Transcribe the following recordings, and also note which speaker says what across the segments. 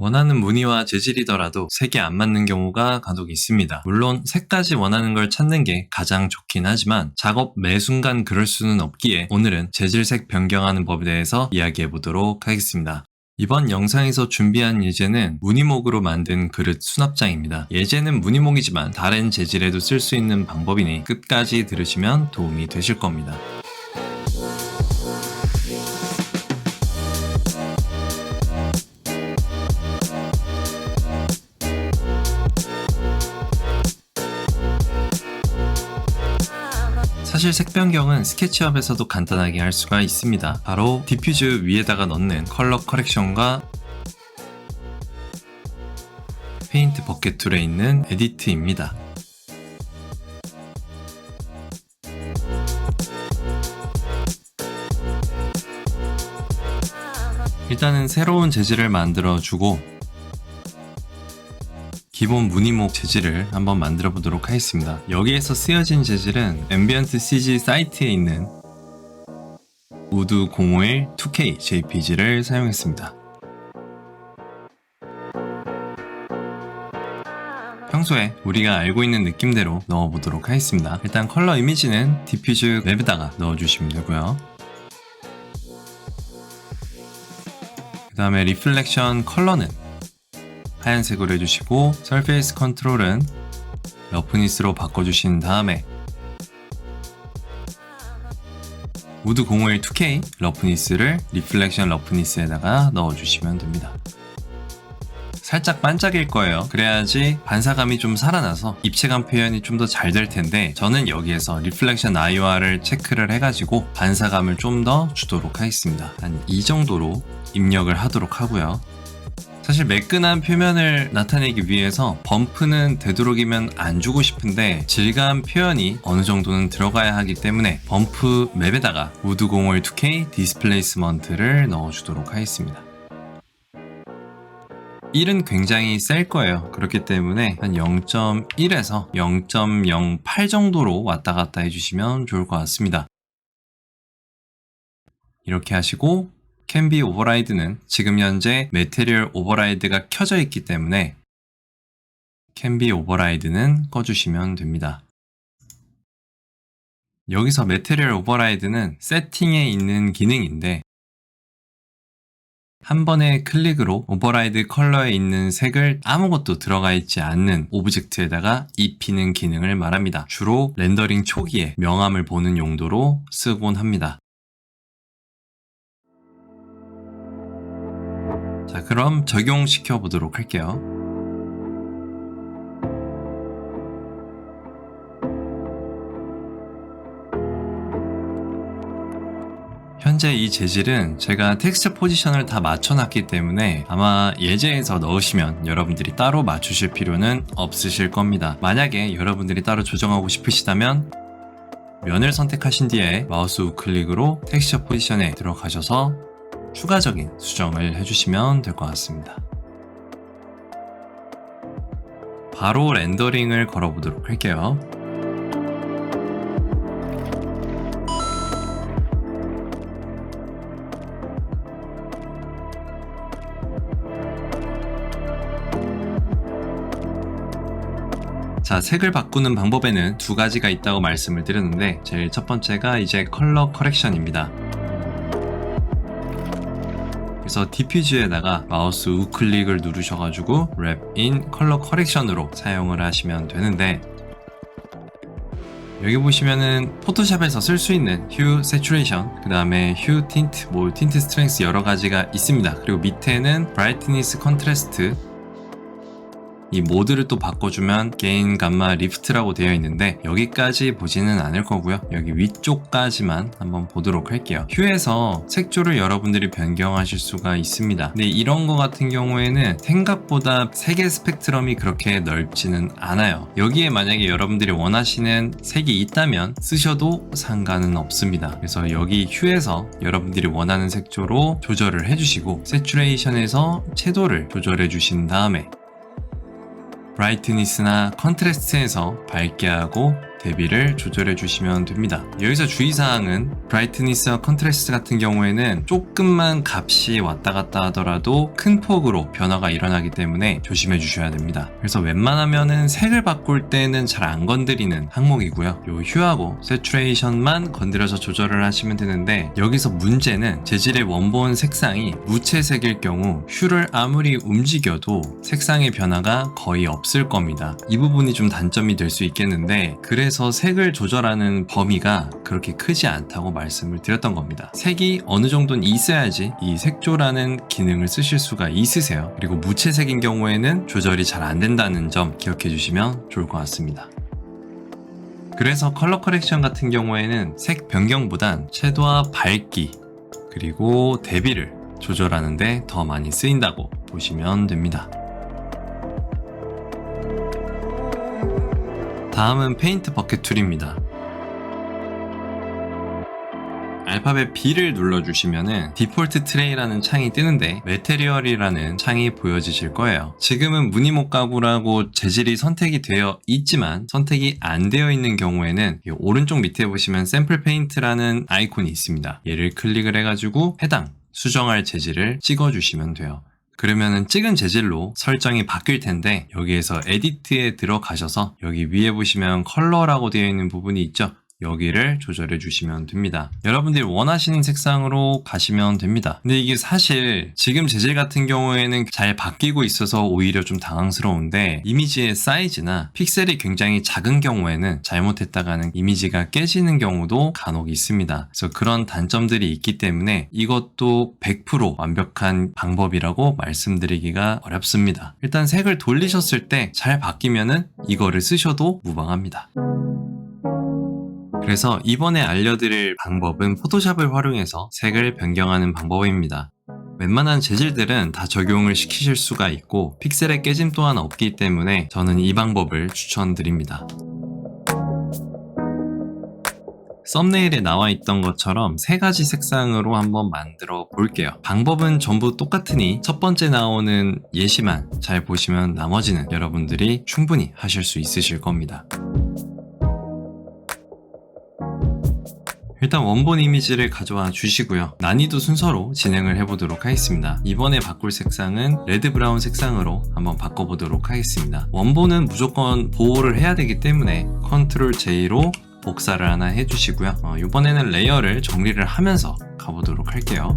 Speaker 1: 원하는 무늬와 재질이더라도 색이 안 맞는 경우가 간혹 있습니다. 물론 색까지 원하는 걸 찾는 게 가장 좋긴 하지만 작업 매 순간 그럴 수는 없기에 오늘은 재질색 변경하는 법에 대해서 이야기해 보도록 하겠습니다. 이번 영상에서 준비한 예제는 무늬목으로 만든 그릇 수납장입니다. 예제는 무늬목이지만 다른 재질에도 쓸 수 있는 방법이니 끝까지 들으시면 도움이 되실 겁니다. 사실 색 변경은 스케치업에서도 간단하게 할 수가 있습니다. 바로 디퓨즈 위에다가 넣는 컬러 커렉션과 페인트 버켓 툴에 있는 에디트입니다. 일단은 새로운 재질을 만들어 주고 기본 무늬목 재질을 한번 만들어 보도록 하겠습니다. 여기에서 쓰여진 재질은 앰비언트 CG 사이트에 있는 우드 051 2K JPG를 사용했습니다. 평소에 우리가 알고 있는 느낌대로 넣어보도록 하겠습니다. 일단 컬러 이미지는 디퓨즈 맵에다가 넣어주시면 되고요. 그 다음에 리플렉션 컬러는 하얀색으로 해주시고 서페이스 컨트롤은 러프니스로 바꿔주신 다음에 우드 051 2K 러프니스를 리플렉션 러프니스에다가 넣어주시면 됩니다. 살짝 반짝일 거예요. 그래야지 반사감이 좀 살아나서 입체감 표현이 좀 더 잘 될 텐데 저는 여기에서 리플렉션 IOR을 체크를 해가지고 반사감을 좀 더 주도록 하겠습니다. 한 이 정도로 입력을 하도록 하고요. 사실 매끈한 표면을 나타내기 위해서 범프는 되도록이면 안 주고 싶은데 질감 표현이 어느 정도는 들어가야 하기 때문에 범프 맵에다가 우드 051 2K 디스플레이스먼트를 넣어주도록 하겠습니다. 1은 굉장히 셀 거예요. 그렇기 때문에 한 0.1에서 0.08 정도로 왔다 갔다 해주시면 좋을 것 같습니다. 이렇게 하시고 캔비 오버라이드는 지금 현재 매테리얼 오버라이드가 켜져 있기 때문에 캔비 오버라이드는 꺼주시면 됩니다. 여기서 매테리얼 오버라이드는 세팅에 있는 기능인데 한 번의 클릭으로 오버라이드 컬러에 있는 색을 아무것도 들어가 있지 않는 오브젝트에다가 입히는 기능을 말합니다. 주로 렌더링 초기에 명암을 보는 용도로 쓰곤 합니다. 자, 그럼 적용시켜 보도록 할게요. 현재 이 재질은 제가 텍스처 포지션을 다 맞춰놨기 때문에 아마 예제에서 넣으시면 여러분들이 따로 맞추실 필요는 없으실 겁니다. 만약에 여러분들이 따로 조정하고 싶으시다면 면을 선택하신 뒤에 마우스 우클릭으로 텍스처 포지션에 들어가셔서 추가적인 수정을 해주시면 될 것 같습니다. 바로 렌더링을 걸어보도록 할게요. 자, 색을 바꾸는 방법에는 두 가지가 있다고 말씀을 드렸는데 제일 첫 번째가 이제 컬러 커렉션입니다. 그래서 디퓨즈에다가 마우스 우클릭을 누르셔가지고 랩 인 컬러 커렉션으로 사용을 하시면 되는데 여기 보시면은 포토샵에서 쓸 수 있는 휴 세츄레이션, 그 다음에 휴 틴트, 틴트 스트렝스 여러 가지가 있습니다. 그리고 밑에는 브라이트니스 컨트라스트 이 모드를 또 바꿔주면 게인, 감마, 리프트라고 되어 있는데 여기까지 보지는 않을 거고요. 여기 위쪽까지만 한번 보도록 할게요. 휴에서 색조를 여러분들이 변경하실 수가 있습니다. 근데 이런 거 같은 경우에는 생각보다 색의 스펙트럼이 그렇게 넓지는 않아요. 여기에 만약에 여러분들이 원하시는 색이 있다면 쓰셔도 상관은 없습니다. 그래서 여기 휴에서 여러분들이 원하는 색조로 조절을 해주시고 세츄레이션에서 채도를 조절해 주신 다음에 브라이트니스나 컨트라스트에서 밝게 하고 대비를 조절해 주시면 됩니다. 여기서 주의사항은 브라이트니스와 컨트래스트 같은 경우에는 조금만 값이 왔다 갔다 하더라도 큰 폭으로 변화가 일어나기 때문에 조심해 주셔야 됩니다. 그래서 웬만하면은 색을 바꿀 때는 잘 안 건드리는 항목이고요. 요 휴하고 세츄레이션만 건드려서 조절을 하시면 되는데, 여기서 문제는 재질의 원본 색상이 무채색일 경우 휴를 아무리 움직여도 색상의 변화가 거의 없을 겁니다. 이 부분이 좀 단점이 될 수 있겠는데, 그래서 색을 조절하는 범위가 그렇게 크지 않다고 말씀을 드렸던 겁니다. 색이 어느 정도는 있어야지 이 색조라는 기능을 쓰실 수가 있으세요. 그리고 무채색인 경우에는 조절이 잘 안 된다는 점 기억해 주시면 좋을 것 같습니다. 그래서 컬러 커렉션 같은 경우에는 색 변경보단 채도와 밝기 그리고 대비를 조절하는데 더 많이 쓰인다고 보시면 됩니다. 다음은 페인트 버켓 툴입니다. 알파벳 B를 눌러주시면은 디폴트 트레이라는 창이 뜨는데 매테리얼이라는 창이 보여지실 거예요. 지금은 무늬목 가구라고 재질이 선택이 되어 있지만 선택이 안 되어 있는 경우에는 오른쪽 밑에 보시면 샘플 페인트라는 아이콘이 있습니다. 얘를 클릭을 해가지고 해당 수정할 재질을 찍어주시면 돼요. 그러면은 찍은 재질로 설정이 바뀔 텐데, 여기에서 에디트에 들어가셔서 여기 위에 보시면 컬러라고 되어 있는 부분이 있죠? 여기를 조절해 주시면 됩니다. 여러분들이 원하시는 색상으로 가시면 됩니다. 근데 이게 사실 지금 재질 같은 경우에는 잘 바뀌고 있어서 오히려 좀 당황스러운데, 이미지의 사이즈나 픽셀이 굉장히 작은 경우에는 잘못했다가는 이미지가 깨지는 경우도 간혹 있습니다. 그래서 그런 단점들이 있기 때문에 이것도 100% 완벽한 방법이라고 말씀드리기가 어렵습니다. 일단 색을 돌리셨을 때 잘 바뀌면은 이거를 쓰셔도 무방합니다. 그래서 이번에 알려드릴 방법은 포토샵을 활용해서 색을 변경하는 방법입니다. 웬만한 재질들은 다 적용을 시키실 수가 있고 픽셀의 깨짐 또한 없기 때문에 저는 이 방법을 추천드립니다. 썸네일에 나와 있던 것처럼 3가지 색상으로 한번 만들어 볼게요. 방법은 전부 똑같으니 첫 번째 나오는 예시만 잘 보시면 나머지는 여러분들이 충분히 하실 수 있으실 겁니다. 일단 원본 이미지를 가져와 주시고요. 난이도 순서로 진행을 해보도록 하겠습니다. 이번에 바꿀 색상은 레드 브라운 색상으로 한번 바꿔보도록 하겠습니다. 원본은 무조건 보호를 해야 되기 때문에 컨트롤 J로 복사를 하나 해주시고요. 이번에는 레이어를 정리를 하면서 가보도록 할게요.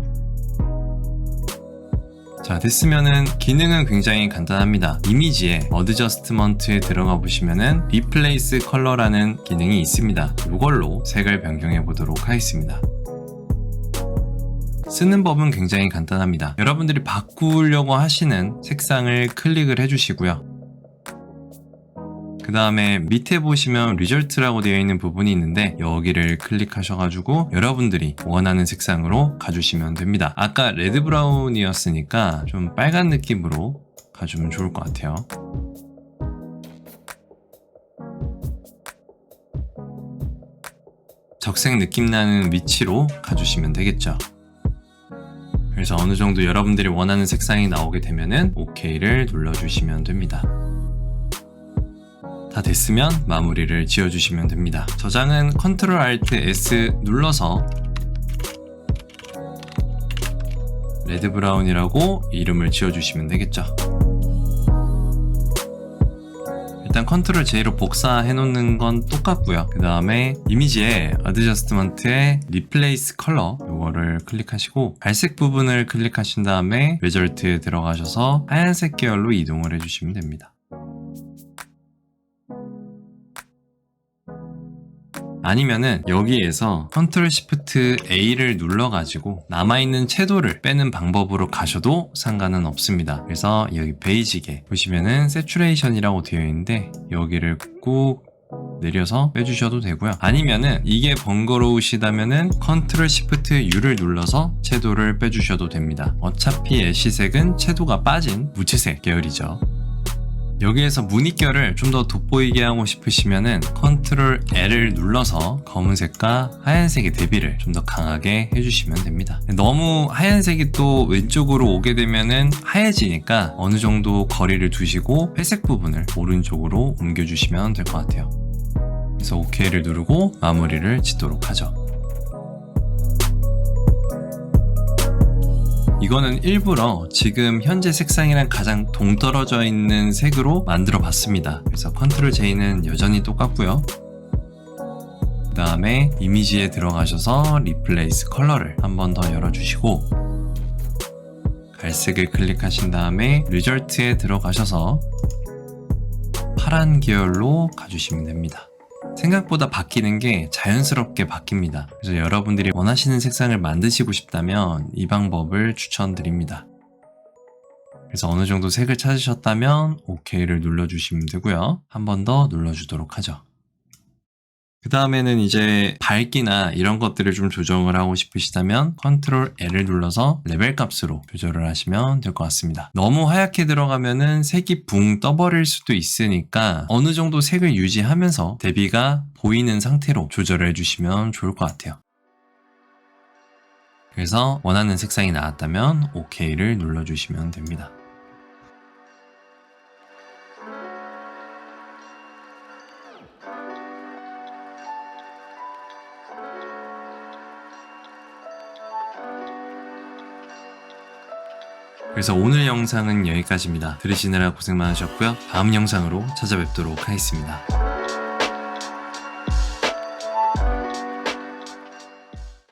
Speaker 1: 자, 됐으면은 기능은 굉장히 간단합니다. 이미지에 어드저스트먼트에 들어가 보시면은 리플레이스 컬러라는 기능이 있습니다. 이걸로 색을 변경해 보도록 하겠습니다. 쓰는 법은 굉장히 간단합니다. 여러분들이 바꾸려고 하시는 색상을 클릭을 해주시고요. 그 다음에 밑에 보시면 리절트라고 되어 있는 부분이 있는데 여기를 클릭하셔가지고 여러분들이 원하는 색상으로 가주시면 됩니다. 아까 레드 브라운이었으니까 좀 빨간 느낌으로 가주면 좋을 것 같아요. 적색 느낌 나는 위치로 가주시면 되겠죠. 그래서 어느 정도 여러분들이 원하는 색상이 나오게 되면은 OK를 눌러주시면 됩니다. 다 됐으면 마무리를 지어주시면 됩니다. 저장은 Ctrl Alt S 눌러서 레드 브라운이라고 이름을 지어주시면 되겠죠. 일단 Ctrl J로 복사해 놓는 건 똑같고요. 그 다음에 이미지에 어드저스트먼트에 리플레이스 컬러 이거를 클릭하시고 갈색 부분을 클릭하신 다음에 리절트에 들어가셔서 하얀색 계열로 이동을 해주시면 됩니다. 아니면은 여기에서 Ctrl Shift A를 눌러가지고 남아있는 채도를 빼는 방법으로 가셔도 상관은 없습니다. 그래서 여기 베이직에 보시면은 Saturation이라고 되어 있는데 여기를 꾹 내려서 빼주셔도 되고요. 아니면은 이게 번거로우시다면은 Ctrl Shift U를 눌러서 채도를 빼주셔도 됩니다. 어차피 애쉬색은 채도가 빠진 무채색 계열이죠. 여기에서 무늬결을 좀 더 돋보이게 하고 싶으시면은 Ctrl L을 눌러서 검은색과 하얀색의 대비를 좀 더 강하게 해주시면 됩니다. 너무 하얀색이 또 왼쪽으로 오게 되면은 하얘지니까 어느 정도 거리를 두시고 회색 부분을 오른쪽으로 옮겨주시면 될 것 같아요. 그래서 OK를 누르고 마무리를 짓도록 하죠. 이거는 일부러 지금 현재 색상이랑 가장 동떨어져 있는 색으로 만들어 봤습니다. 그래서 컨트롤 J는 여전히 똑같고요. 그 다음에 이미지에 들어가셔서 리플레이스 컬러를 한 번 더 열어주시고 갈색을 클릭하신 다음에 리절트에 들어가셔서 파란 계열로 가주시면 됩니다. 생각보다 바뀌는 게 자연스럽게 바뀝니다. 그래서 여러분들이 원하시는 색상을 만드시고 싶다면 이 방법을 추천드립니다. 그래서 어느 정도 색을 찾으셨다면 OK를 눌러주시면 되고요. 한 번 더 눌러주도록 하죠. 그 다음에는 이제 밝기나 이런 것들을 좀 조정을 하고 싶으시다면 컨트롤 L을 눌러서 레벨 값으로 조절을 하시면 될 것 같습니다. 너무 하얗게 들어가면은 색이 붕 떠버릴 수도 있으니까 어느 정도 색을 유지하면서 대비가 보이는 상태로 조절을 해주시면 좋을 것 같아요. 그래서 원하는 색상이 나왔다면 OK를 눌러주시면 됩니다. 그래서 오늘 영상은 여기까지입니다. 들으시느라 고생 많으셨고요. 다음 영상으로 찾아뵙도록 하겠습니다.